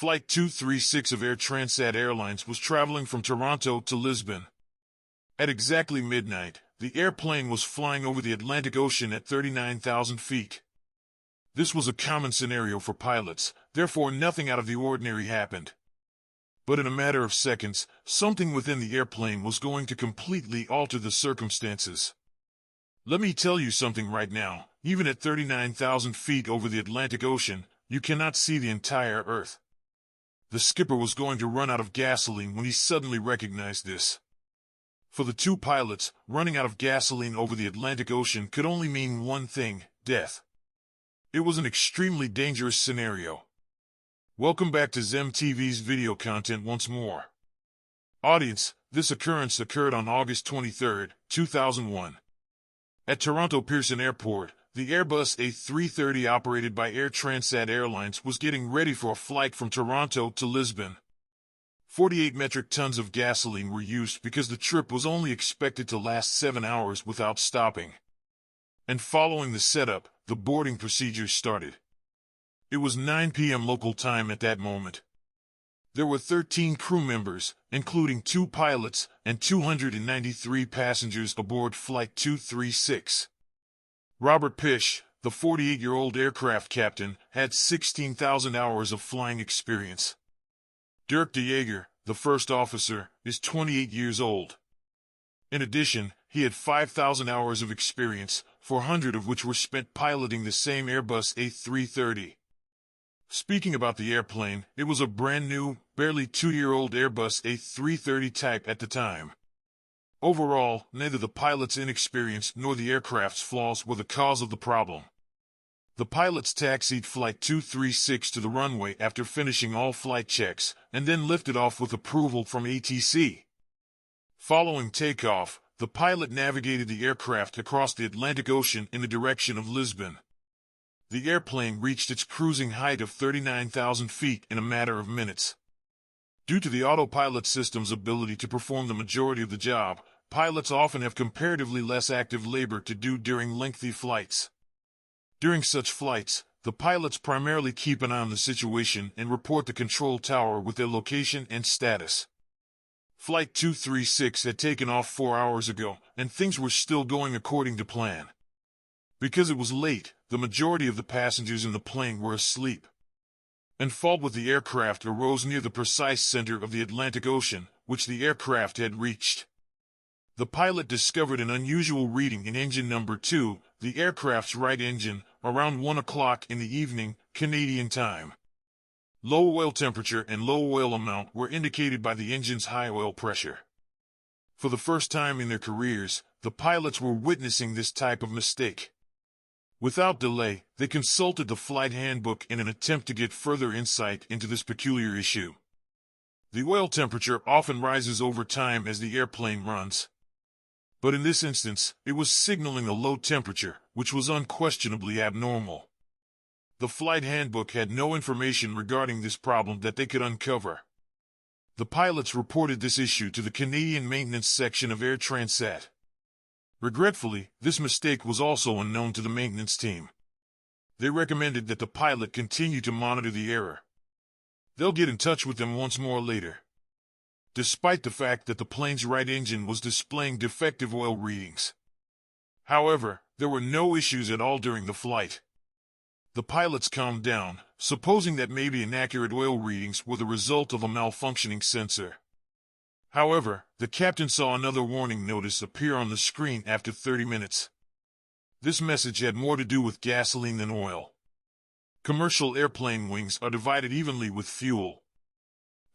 Flight 236 of Air Transat Airlines was traveling from Toronto to Lisbon. At exactly midnight, the airplane was flying over the Atlantic Ocean at 39,000 feet. This was a common scenario for pilots, therefore nothing out of the ordinary happened. But in a matter of seconds, something within the airplane was going to completely alter the circumstances. Let me tell you something right now, even at 39,000 feet over the Atlantic Ocean, you cannot see the entire Earth. The skipper was going to run out of gasoline when he suddenly recognized this. For the two pilots, running out of gasoline over the Atlantic Ocean could only mean one thing: death. It was an extremely dangerous scenario. Welcome back to zaintv's video content once more. Audience, this occurrence occurred on August 23, 2001. At Toronto Pearson Airport, the Airbus A330 operated by Air Transat Airlines was getting ready for a flight from Toronto to Lisbon. 48 metric tons of gasoline were used because the trip was only expected to last 7 hours without stopping. And following the setup, the boarding procedures started. It was 9 p.m. local time at that moment. There were 13 crew members, including 2 pilots, and 293 passengers aboard Flight 236. Robert Pish, the 48-year-old aircraft captain, had 16,000 hours of flying experience. Dirk de Jager, the first officer, is 28 years old. In addition, he had 5,000 hours of experience, 400 of which were spent piloting the same Airbus A330. Speaking about the airplane, it was a brand new, barely 2-year-old Airbus A330 type at the time. Overall, neither the pilot's inexperience nor the aircraft's flaws were the cause of the problem. The pilots taxied Flight 236 to the runway after finishing all flight checks, and then lifted off with approval from ATC. Following takeoff, the pilot navigated the aircraft across the Atlantic Ocean in the direction of Lisbon. The airplane reached its cruising height of 39,000 feet in a matter of minutes. Due to the autopilot system's ability to perform the majority of the job, pilots often have comparatively less active labor to do during lengthy flights. During such flights, the pilots primarily keep an eye on the situation and report the control tower with their location and status. Flight 236 had taken off 4 hours ago, and things were still going according to plan. Because it was late, the majority of the passengers in the plane were asleep. And fault with the aircraft arose near the precise center of the Atlantic Ocean, which the aircraft had reached. The pilot discovered an unusual reading in engine number 2, the aircraft's right engine, around 1 o'clock in the evening, Canadian time. Low oil temperature and low oil amount were indicated by the engine's high oil pressure. For the first time in their careers, the pilots were witnessing this type of mistake. Without delay, they consulted the flight handbook in an attempt to get further insight into this peculiar issue. The oil temperature often rises over time as the airplane runs. But in this instance, it was signaling a low temperature, which was unquestionably abnormal. The flight handbook had no information regarding this problem that they could uncover. The pilots reported this issue to the Canadian maintenance section of Air Transat. Regretfully, this mistake was also unknown to the maintenance team. They recommended that the pilot continue to monitor the error. They'll get in touch with them once more later. Despite the fact that the plane's right engine was displaying defective oil readings. However, there were no issues at all during the flight. The pilots calmed down, supposing that maybe inaccurate oil readings were the result of a malfunctioning sensor. However, the captain saw another warning notice appear on the screen after 30 minutes. This message had more to do with gasoline than oil. Commercial airplane wings are divided evenly with fuel.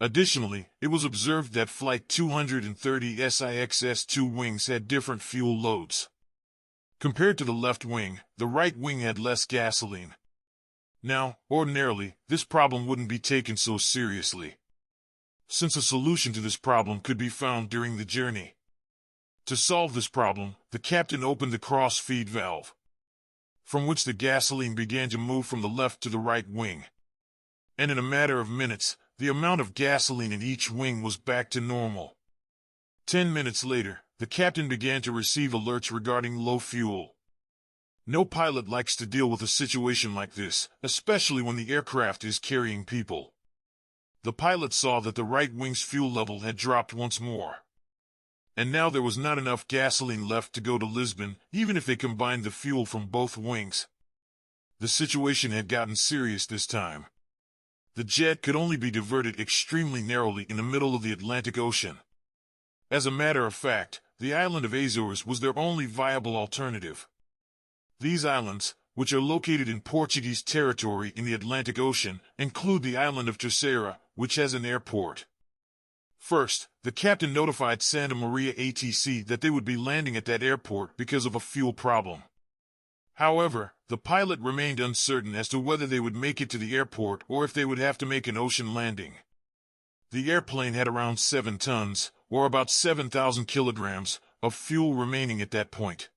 Additionally, it was observed that Flight 230 SIXS-2 wings had different fuel loads. Compared to the left wing, the right wing had less gasoline. Now, ordinarily, this problem wouldn't be taken so seriously, since a solution to this problem could be found during the journey. To solve this problem, the captain opened the cross-feed valve, from which the gasoline began to move from the left to the right wing. And in a matter of minutes, the amount of gasoline in each wing was back to normal. 10 minutes later, the captain began to receive alerts regarding low fuel. No pilot likes to deal with a situation like this, especially when the aircraft is carrying people. The pilot saw that the right wing's fuel level had dropped once more. And now there was not enough gasoline left to go to Lisbon, even if they combined the fuel from both wings. The situation had gotten serious this time. The jet could only be diverted extremely narrowly in the middle of the Atlantic Ocean. As a matter of fact, the island of Azores was their only viable alternative. These islands, which are located in Portuguese territory in the Atlantic Ocean, include the island of Terceira, which has an airport. First, the captain notified Santa Maria ATC that they would be landing at that airport because of a fuel problem. However, the pilot remained uncertain as to whether they would make it to the airport or if they would have to make an ocean landing. The airplane had around 7 tons, or about 7,000 kilograms, of fuel remaining at that point.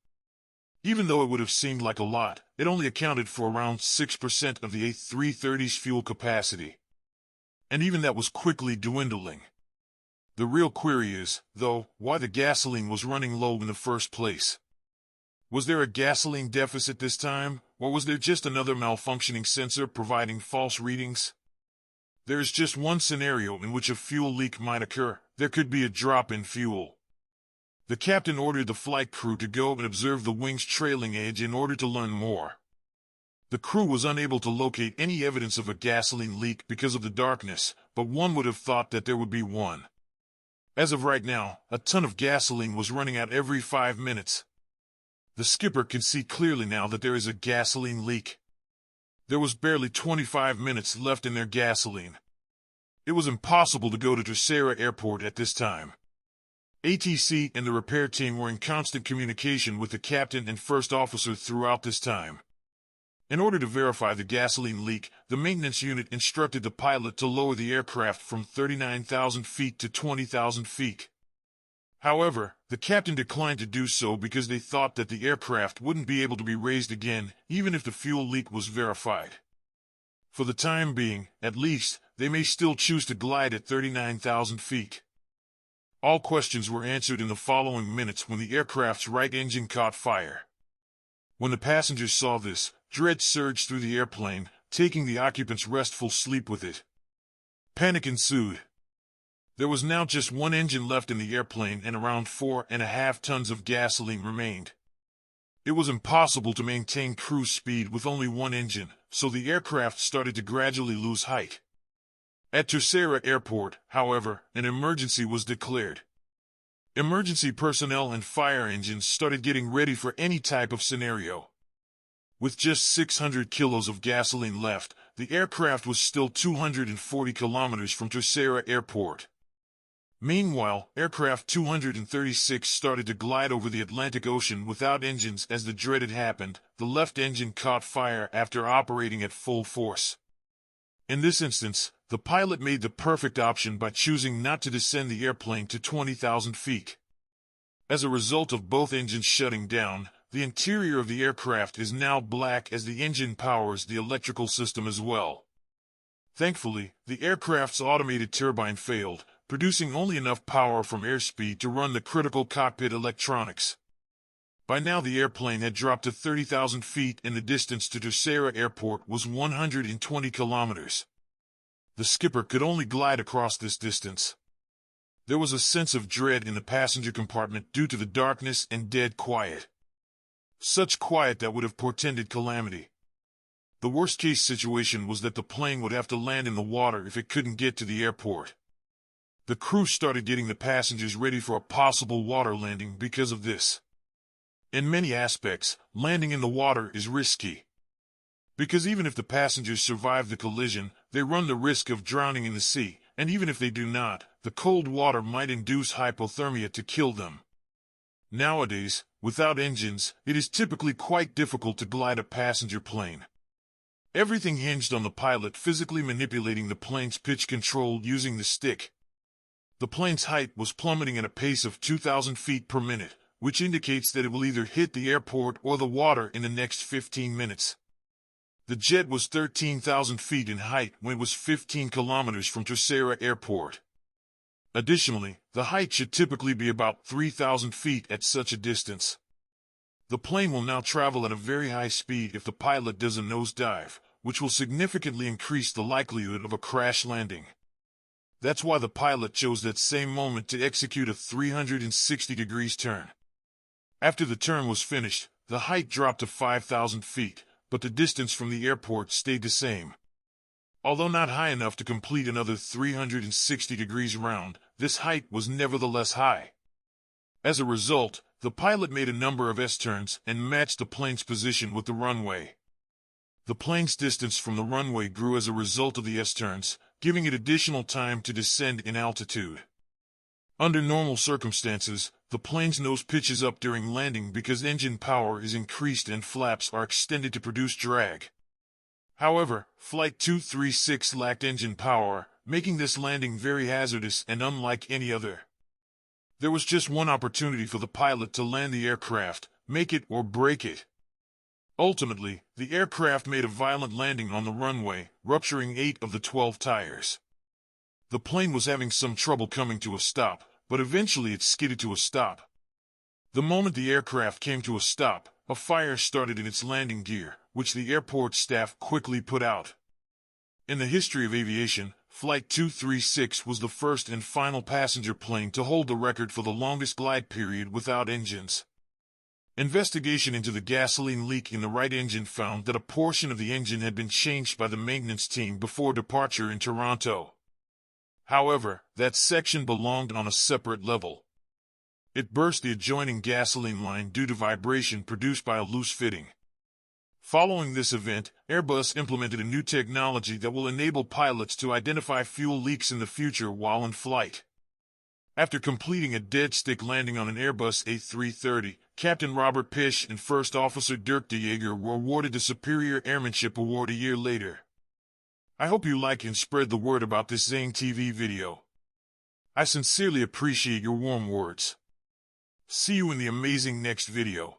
Even though it would have seemed like a lot, it only accounted for around 6% of the A330's fuel capacity. And even that was quickly dwindling. The real query is, though, why the gasoline was running low in the first place. Was there a gasoline deficit this time, or was there just another malfunctioning sensor providing false readings? There is just one scenario in which a fuel leak might occur. There could be a drop in fuel. The captain ordered the flight crew to go and observe the wing's trailing edge in order to learn more. The crew was unable to locate any evidence of a gasoline leak because of the darkness, but one would have thought that there would be one. As of right now, a ton of gasoline was running out every 5 minutes. The skipper can see clearly now that there is a gasoline leak. There was barely 25 minutes left in their gasoline. It was impossible to go to Terceira Airport at this time. ATC and the repair team were in constant communication with the captain and first officer throughout this time. In order to verify the gasoline leak, the maintenance unit instructed the pilot to lower the aircraft from 39,000 feet to 20,000 feet. However, the captain declined to do so because they thought that the aircraft wouldn't be able to be raised again, even if the fuel leak was verified. For the time being, at least, they may still choose to glide at 39,000 feet. All questions were answered in the following minutes when the aircraft's right engine caught fire. When the passengers saw this, dread surged through the airplane, taking the occupants' restful sleep with it. Panic ensued. There was now just one engine left in the airplane and around 4.5 tons of gasoline remained. It was impossible to maintain cruise speed with only one engine, so the aircraft started to gradually lose height. At Terceira Airport, however, an emergency was declared. Emergency personnel and fire engines started getting ready for any type of scenario. With just 600 kilos of gasoline left, the aircraft was still 240 kilometers from Terceira Airport. Meanwhile, aircraft 236 started to glide over the Atlantic Ocean without engines as the dread had happened. The left engine caught fire after operating at full force. In this instance, the pilot made the perfect option by choosing not to descend the airplane to 20,000 feet. As a result of both engines shutting down, the interior of the aircraft is now black as the engine powers the electrical system as well. Thankfully, the aircraft's automated turbine failed, producing only enough power from airspeed to run the critical cockpit electronics. By now the airplane had dropped to 30,000 feet and the distance to Terceira Airport was 120 kilometers. The skipper could only glide across this distance. There was a sense of dread in the passenger compartment due to the darkness and dead quiet. Such quiet that would have portended calamity. The worst-case situation was that the plane would have to land in the water if it couldn't get to the airport. The crew started getting the passengers ready for a possible water landing because of this. In many aspects, landing in the water is risky. Because even if the passengers survive the collision, they run the risk of drowning in the sea, and even if they do not, the cold water might induce hypothermia to kill them. Nowadays, without engines, it is typically quite difficult to glide a passenger plane. Everything hinged on the pilot physically manipulating the plane's pitch control using the stick. The plane's height was plummeting at a pace of 2,000 feet per minute, which indicates that it will either hit the airport or the water in the next 15 minutes. The jet was 13,000 feet in height when it was 15 kilometers from Terceira Airport. Additionally, the height should typically be about 3,000 feet at such a distance. The plane will now travel at a very high speed if the pilot does a nosedive, which will significantly increase the likelihood of a crash landing. That's why the pilot chose that same moment to execute a 360 degrees turn. After the turn was finished, the height dropped to 5,000 feet, but the distance from the airport stayed the same. Although not high enough to complete another 360 degrees round, this height was nevertheless high. As a result, the pilot made a number of S-turns and matched the plane's position with the runway. The plane's distance from the runway grew as a result of the S-turns, giving it additional time to descend in altitude. Under normal circumstances, the plane's nose pitches up during landing because engine power is increased and flaps are extended to produce drag. However, Flight 236 lacked engine power, making this landing very hazardous and unlike any other. There was just one opportunity for the pilot to land the aircraft, make it or break it. Ultimately, the aircraft made a violent landing on the runway, rupturing 8 of the 12 tires. The plane was having some trouble coming to a stop, but eventually it skidded to a stop. The moment the aircraft came to a stop, a fire started in its landing gear, which the airport staff quickly put out. In the history of aviation, Flight 236 was the first and final passenger plane to hold the record for the longest glide period without engines. Investigation into the gasoline leak in the right engine found that a portion of the engine had been changed by the maintenance team before departure in Toronto. However, that section belonged on a separate level. It burst the adjoining gasoline line due to vibration produced by a loose fitting. Following this event, Airbus implemented a new technology that will enable pilots to identify fuel leaks in the future while in flight. After completing a dead-stick landing on an Airbus A330, Captain Robert Pish and First Officer Dirk de Jager were awarded the Superior Airmanship Award a year later. I hope you like and spread the word about this zaintv video. I sincerely appreciate your warm words. See you in the amazing next video.